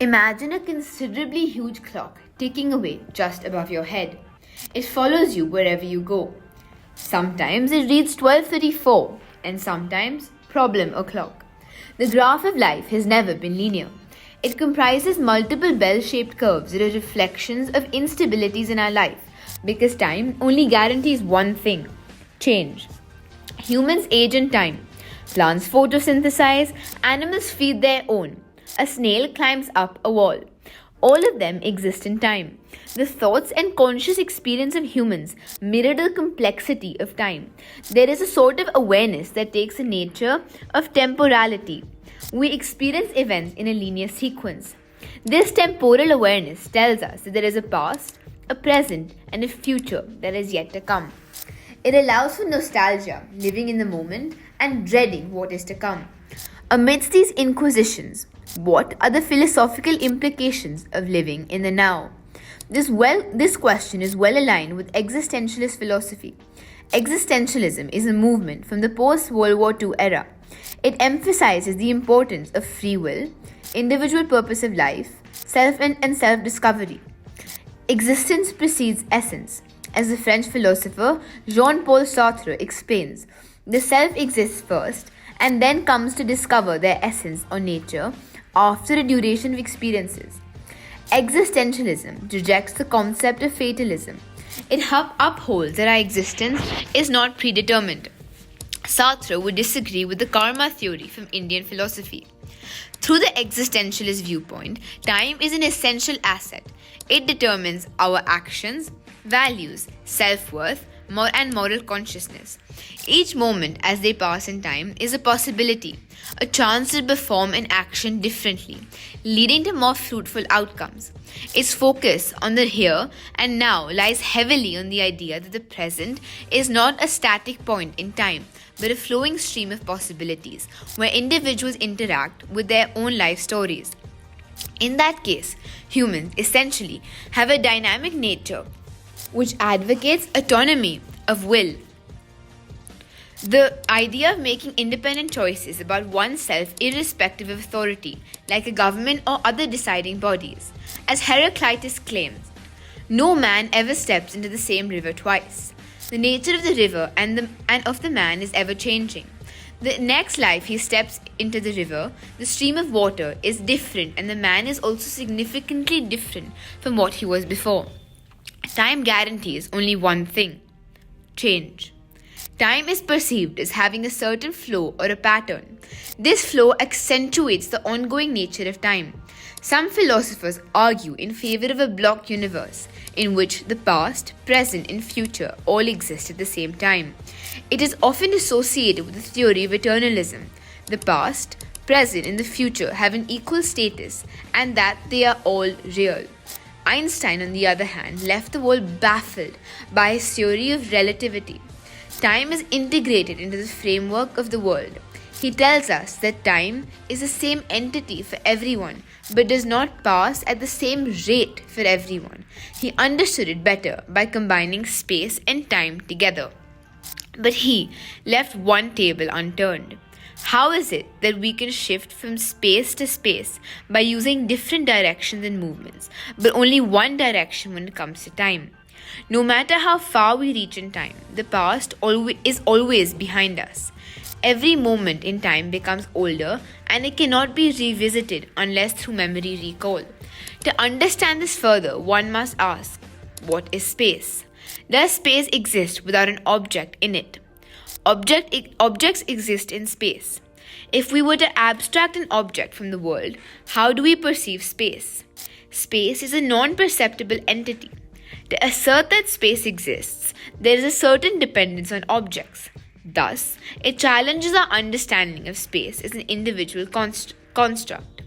Imagine a considerably huge clock ticking away just above your head. It follows you wherever you go. Sometimes it reads 12:34 and sometimes problem o'clock. The graph of life has never been linear. It comprises multiple bell-shaped curves that are reflections of instabilities in our life because time only guarantees one thing: change. Humans age in time. Plants photosynthesize, animals feed their own. A snail climbs up a wall. All of them exist in time. The thoughts and conscious experience of humans mirror the complexity of time. There is a sort of awareness that takes the nature of temporality. We experience events in a linear sequence. This temporal awareness tells us that there is a past, a present, and a future that is yet to come. It allows for nostalgia, living in the moment, and dreading what is to come. Amidst these inquisitions, what are the philosophical implications of living in the now? This question is well aligned with existentialist philosophy. Existentialism is a movement from the post-World War II era. It emphasizes the importance of free will, individual purpose of life, self and self-discovery. Existence precedes essence. As the French philosopher Jean-Paul Sartre explains, the self exists first and then comes to discover their essence or nature after a duration of experiences. Existentialism rejects the concept of fatalism. It upholds that our existence is not predetermined. Sartre would disagree with the karma theory from Indian philosophy. Through the existentialist viewpoint, time is an essential asset. It determines our actions, values, self-worth, and moral consciousness. Each moment as they pass in time is a possibility, a chance to perform an action differently, leading to more fruitful outcomes. Its focus on the here and now lies heavily on the idea that the present is not a static point in time, but a flowing stream of possibilities where individuals interact with their own life stories. In that case, humans essentially have a dynamic nature which advocates autonomy of will. The idea of making independent choices about oneself irrespective of authority, like a government or other deciding bodies. As Heraclitus claims, no man ever steps into the same river twice. The nature of the river and of the man is ever changing. The next life he steps into the river, the stream of water is different and the man is also significantly different from what he was before. Time guarantees only one thing: change. Time is perceived as having a certain flow or a pattern. This flow accentuates the ongoing nature of time. Some philosophers argue in favor of a block universe in which the past, present, and future all exist at the same time. It is often associated with the theory of eternalism. The past, present, and the future have an equal status and that they are all real. Einstein, on the other hand, left the world baffled by his theory of relativity. Time is integrated into the framework of the world. He tells us that time is the same entity for everyone, but does not pass at the same rate for everyone. He understood it better by combining space and time together. But he left one table unturned. How is it that we can shift from space to space by using different directions and movements, but only one direction when it comes to time? No matter how far we reach in time, the past is always behind us. Every moment in time becomes older and it cannot be revisited unless through memory recall. To understand this further, one must ask, what is space? Does space exist without an object in it? Objects exist in space. If we were to abstract an object from the world, how do we perceive space? Space is a non-perceptible entity. To assert that space exists, there is a certain dependence on objects. Thus, it challenges our understanding of space as an individual construct.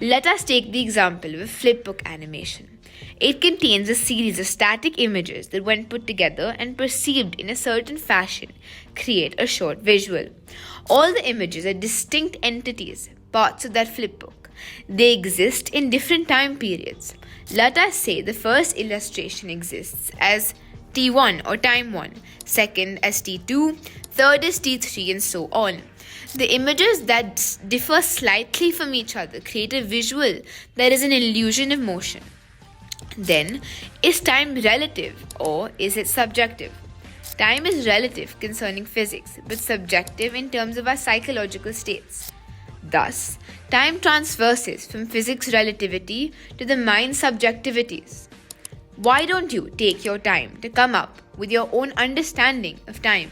Let us take the example of a flipbook animation. It contains a series of static images that, when put together and perceived in a certain fashion, create a short visual. All the images are distinct entities, parts of that flipbook. They exist in different time periods. Let us say the first illustration exists as T1 or time 1, second as T2, third as T3, and so on. The images that differ slightly from each other create a visual that is an illusion of motion. Then, is time relative or is it subjective? Time is relative concerning physics, but subjective in terms of our psychological states. Thus, time transverses from physics relativity to the mind's subjectivities. Why don't you take your time to come up with your own understanding of time?